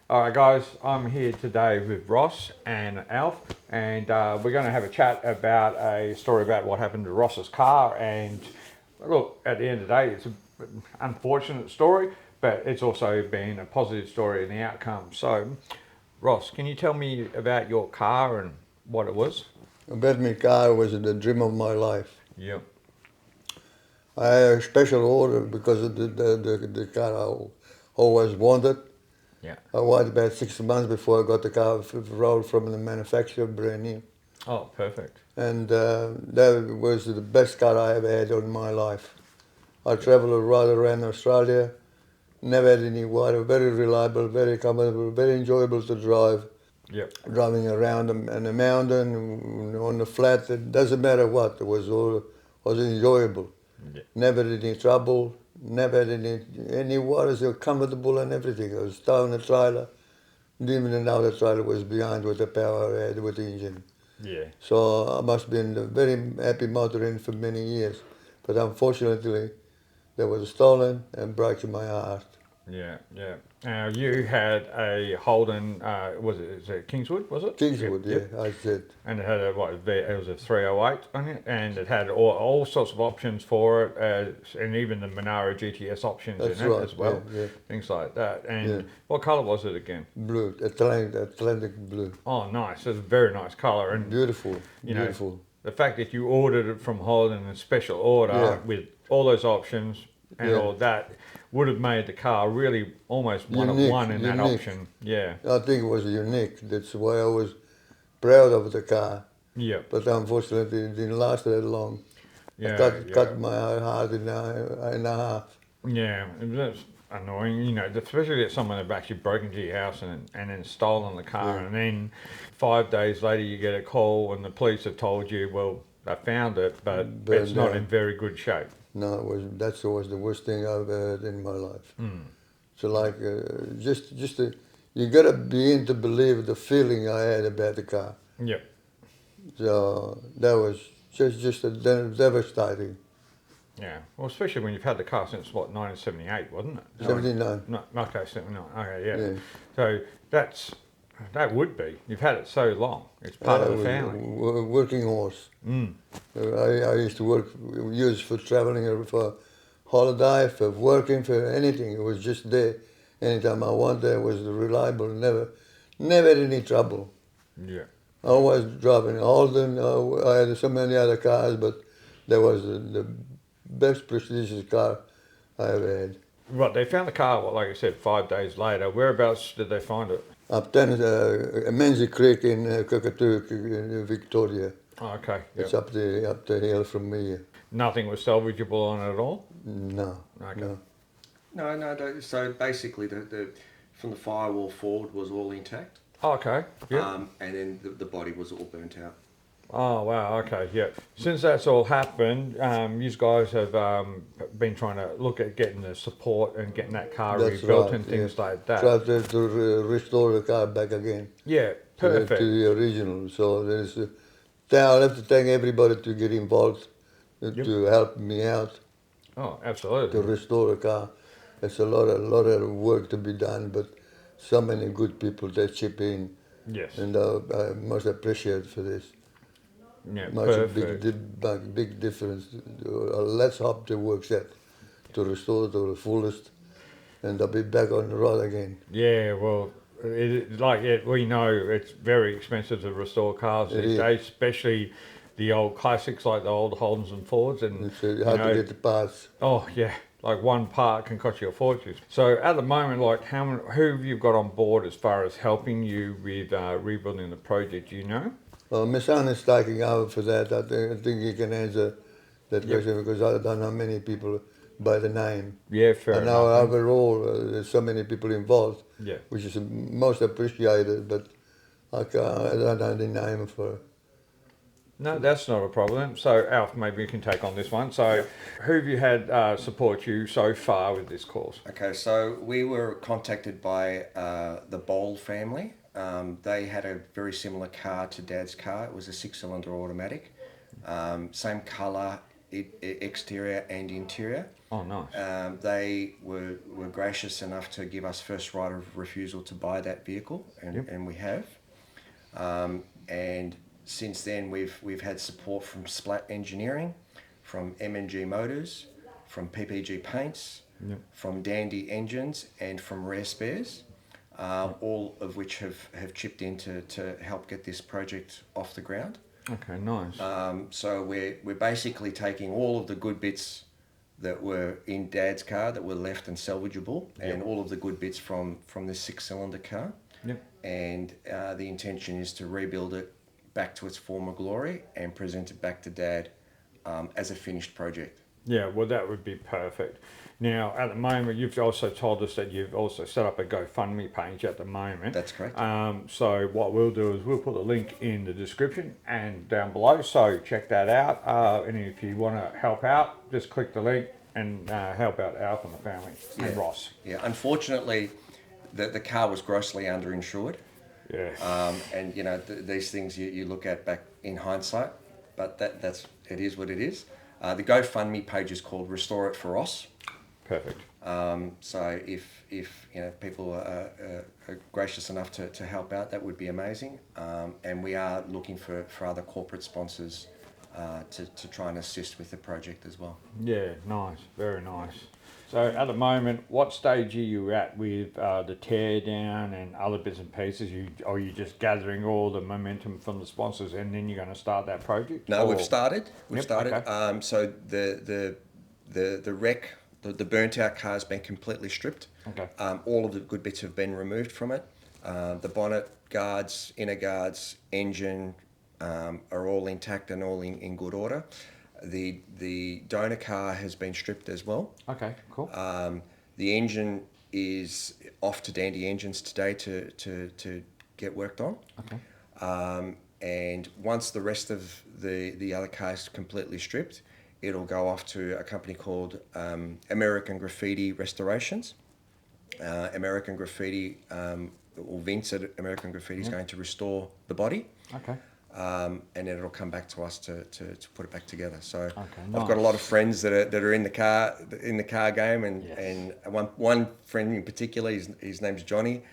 All right, guys, I'm here today with Ross and Alf, and we're going to have a chat about a story about what happened to Ross's car. And look, at the end of the day, it's an unfortunate story, but it's also been a positive story in the outcome. So, Ross, can you tell me about your car and what it was? About my car was the dream of my life. Yep. I had a special order because of the car I always wanted. Yeah. I waited about 6 months before I got the car rolled from the manufacturer, brand new. Oh, perfect. And that was the best car I ever had in my life. I travelled right around Australia, never had any water, very reliable, very comfortable, very enjoyable to drive. Yep. Driving around in the mountain, on the flat, it doesn't matter what, it was enjoyable. Yeah. Never had any trouble, never had any worries, so comfortable and everything. I was towing the trailer, didn't even know the trailer was behind with the power I had with the engine. Yeah. So I must have been a very happy motoring for many years. But unfortunately, they was stolen and broke my heart. Yeah, yeah. Now you had a Holden, is it Kingswood, was it? Kingswood, Yep, yeah, I said. And it had it was a 308 on it, and it had all sorts of options for it, and even the Monaro GTS options That's in it right, as well, yeah. things like that. And Yeah. what colour was it again? Blue, Atlantic blue. Oh, nice. It's a very nice colour, and Beautiful, you know, beautiful. the fact that you ordered it from Holden in special order Yeah. with all those options and Yeah. all that would have made the car really almost one of Unique, one in that unique. option. Yeah. I think it was unique. That's why I was proud of the car. Yeah. But unfortunately, it didn't last that long. Yeah. Cut my heart in half. Yeah. That's annoying, especially if someone had actually broken into your house and then stolen the car, Yeah. and then 5 days later you get a call and the police have told you, well, they found it, but it's not in very good shape. No, that was the worst thing I've heard in my life. So like, you gotta begin to believe the feeling I had about the car. Yep. So that was just devastating. Yeah. Well, especially when you've had the car since 1978, wasn't it? 79. No, okay, 79. Okay, yeah. Yeah. So that would be. You've had it so long. It's part of the family. Working horse. I used to use for traveling, for holiday, for working, for anything. It was just there. Anytime I wanted, it was reliable. Never had any trouble. Yeah. Always driving Holden. I had so many other cars, but that was the best prestigious car I ever had. Right, they found the car, like I said, 5 days later. Whereabouts did they find it? Up down Menzie Creek in Cockatoo, in Victoria. Oh, okay. Yep. It's up the hill from me. Nothing was salvageable on it at all? No. Okay. No. No. So basically, the from the firewall forward was all intact. Oh, okay. Yeah. And then the body was all burnt out. Oh, wow. Okay. Yeah. Since that's all happened, you guys have been trying to look at getting the support and getting that car That's rebuilt right, and things like that. Try to restore the car back again. Yeah. Perfect. To the original. So I'll have to thank everybody to get involved to help me out Oh, to absolutely. restore the car. It's a lot of work to be done, but so many good people that chip in, Yes. and I most appreciate for this. Yeah. Much a Perfect. big difference. Let's hope it works out to restore to the fullest, and I'll be back on the road again. Yeah. Well, we know it's very expensive to restore cars It these is. days, especially the old classics like the old Holdens and Fords, and It's hard to get the parts. oh yeah, like one part can cost you a fortune. So at the moment, like who have you got on board as far as helping you with rebuilding the project? Do you know? Well, my son is taking over for that. I think he can answer that question because I don't know many people by the name. Yeah, fair I know enough. overall there's so many people involved, Yeah. which is most appreciated, but I don't know the name for it. No, that's not a problem. So Alf, maybe you can take on this one. So who have you had support you so far with this course? Okay, so we were contacted by the Bowl family. They had a very similar car to Dad's car. It was a 6-cylinder automatic, same colour, exterior and interior. Oh, nice. They were gracious enough to give us first right of refusal to buy that vehicle, and we have. And since then, we've had support from Splat Engineering, from M&G Motors, from PPG Paints, from Dandy Engines, and from Rare Spares, all of which have chipped in to help get this project off the ground. Okay, nice. So we're basically taking all of the good bits that were in Dad's car that were left and salvageable, and all of the good bits from this 6-cylinder car. Yep. And the intention is to rebuild it back to its former glory and present it back to Dad as a finished project. Yeah, well, that would be perfect. Now, at the moment, you've also told us that you've also set up a GoFundMe page at the moment. That's correct. So what we'll do is we'll put the link in the description and down below, so check that out. And if you want to help out, just click the link and help out Alf and the family and Ross. Yeah, unfortunately, the car was grossly underinsured. Yeah. And, you know, these things you look at back in hindsight, but it is what it is. The GoFundMe page is called Restore It for Ross. Perfect. So if you know, people are gracious enough to help out, that would be amazing. And we are looking for other corporate sponsors to try and assist with the project as well. Yeah, nice, very nice. So at the moment, what stage are you at with the tear down and other bits and pieces? Are you just gathering all the momentum from the sponsors and then you're going to start that project? No, or? we've started. Okay. So the wreck, the burnt out car has been completely stripped. Okay. All of the good bits have been removed from it. The bonnet, guards, inner guards, engine are all intact and all in good order. The donor car has been stripped as well. Okay, cool. The engine is off to Dandy Engines today to get worked on. Okay. And once the rest of the other car is completely stripped, it'll go off to a company called American Graffiti Restorations. American Graffiti, or Vince at American Graffiti is going to restore the body. Okay. And then it'll come back to us to put it back together. So nice. I've got a lot of friends that are in the car game, and one friend in particular, his name's Johnny.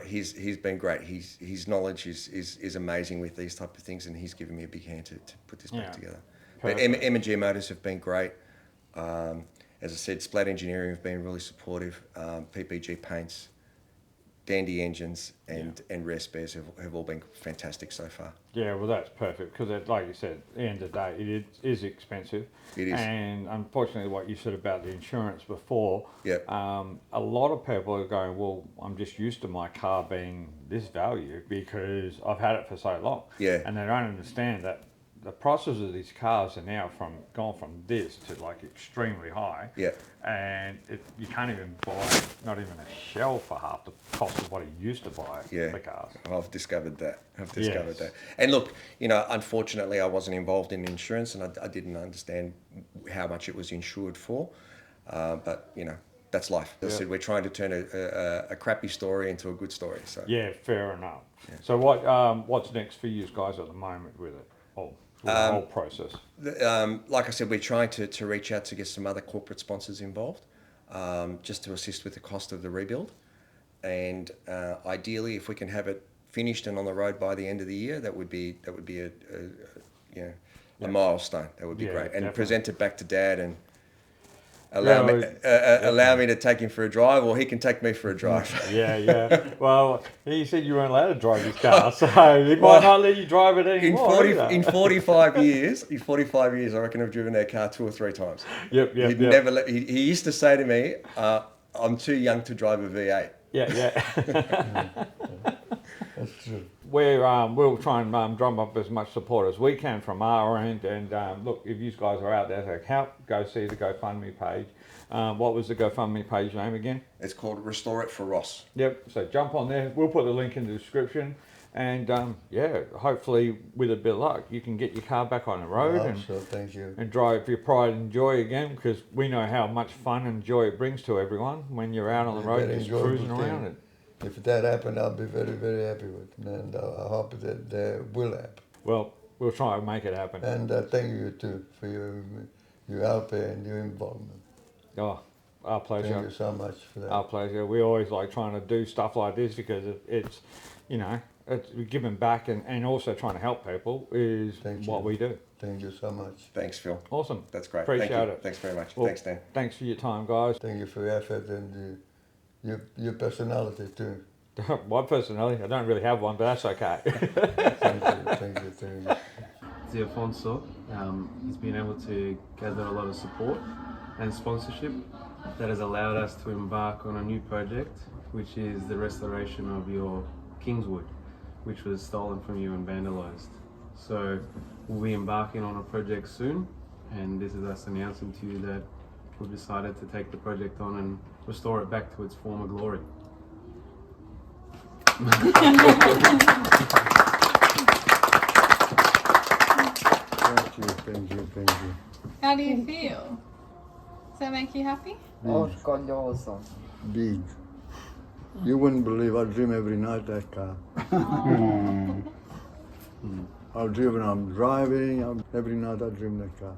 He's been great. His knowledge is amazing with these type of things, and he's given me a big hand to put this back together. Perfect. But M&G Motors have been great. As I said, Splat Engineering have been really supportive. PPG Paints, Dandy Engines, and Rare Spares have all been fantastic so far. Yeah, well, that's perfect because, like you said, at the end of the day, it is expensive. It is. And unfortunately, what you said about the insurance before, Yep. a lot of people are going, well, I'm just used to my car being this value because I've had it for so long. Yeah. And they don't understand that the prices of these cars are now gone from this to like extremely high. Yeah. And you can't even buy not even a shell for half the cost of what you used to buy the cars. I've discovered that. Yes. That. And look, you know, unfortunately, I wasn't involved in insurance, and I didn't understand how much it was insured for. But you know, that's life. As I said, we're trying to turn a crappy story into a good story. So Yeah, fair enough. Yeah. So what's next for you guys at the moment with it? The whole process. Like I said, we're trying to reach out to get some other corporate sponsors involved, just to assist with the cost of the rebuild. And ideally, if we can have it finished and on the road by the end of the year, that would be a milestone. That would be great. And definitely. present it back to Dad and allow me to take him for a drive, or he can take me for a drive. Yeah. Well, he said you weren't allowed to drive his car, so he might not let you drive it anymore. In 45 years, I reckon I've driven that car 2 or 3 times. Yep. Never let, he used to say to me, I'm too young to drive a V8. Yeah. That's true. We'll try and drum up as much support as we can from our end. And look, if you guys are out there to help, go see the GoFundMe page. What was the GoFundMe page name again? It's called Restore It for Ross. Yep. So jump on there. We'll put the link in the description. And hopefully with a bit of luck, you can get your car back on the road Thank you. and drive your pride and joy again, because we know how much fun and joy it brings to everyone when you're out on the road just cruising around it. If that happened, I'll be very, very happy with it, and I hope that will happen. Well, we'll try and make it happen. And thank you too for your help and your involvement. Oh, our pleasure. Thank you so much for that. Our pleasure. We always like trying to do stuff like this because it's, you know, it's giving back and also trying to help people is Thank what you. we do. Thank you so much. Thanks, Phil. Awesome. That's great. Appreciate Thank you. it. Thanks very much. Well, Thanks, Dan. Thanks for your time, guys. Thank you for your effort and your personality too. My personality, I don't really have one, but that's okay. Thank you. HZ Alfonso, he's been able to gather a lot of support and sponsorship that has allowed us to embark on a new project, which is the restoration of your Kingswood, which was stolen from you and vandalised. So we'll be embarking on a project soon, and this is us announcing to you that we've decided to take the project on and restore it back to its former glory. Thank you. How do you feel? Does that make you happy? Orgulloso. Big. You wouldn't believe I dream every night that car. I dream when I'm driving, every night I dream that car.